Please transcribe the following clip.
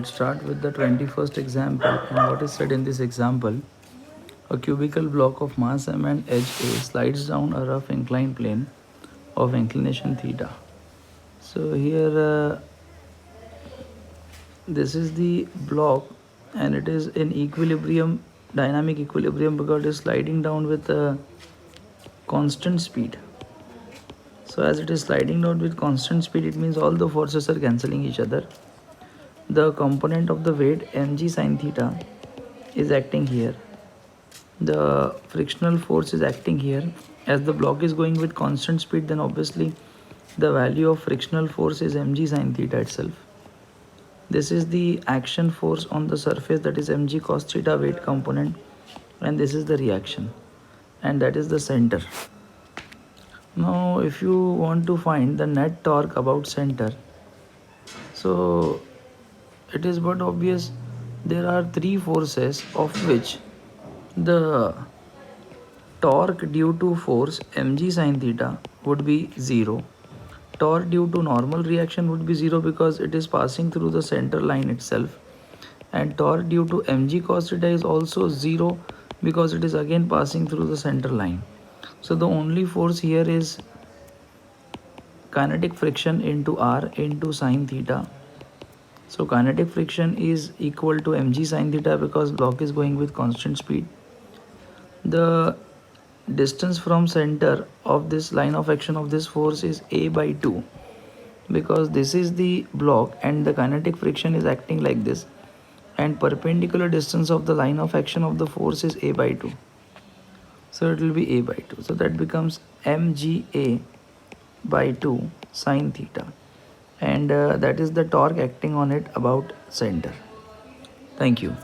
Let's start with the 21st example. And what is said in this example? A cubical block of mass m and edge A slides down a rough inclined plane of inclination theta. So here this is the block and it is in equilibrium, dynamic equilibrium, because it is sliding down with a constant speed. So as it is sliding down with constant speed, it means all the forces are cancelling each other. The component of the weight mg sine theta is acting here. The frictional force is acting here. As the block is going with constant speed, then obviously the value of frictional force is mg sine theta itself. This is the action force on the surface, that is mg cos theta weight component, and this is the reaction, and that is the center. Now if you want to find the net torque about center, so it is but obvious there are three forces, of which the torque due to force mg sine theta would be 0. Torque due to normal reaction would be 0 because it is passing through the center line itself, and torque due to mg cos theta is also 0 because it is again passing through the center line. So the only force here is kinetic friction into r into sine theta. So kinetic friction is equal to mg sine theta because block is going with constant speed. The distance from center of this line of action of this force is a by 2, because this is the block and the kinetic friction is acting like this, and perpendicular distance of the line of action of the force is a by 2. So it will be a by 2. So that becomes mga by 2 sine theta, and that is the torque acting on it about center. Thank you.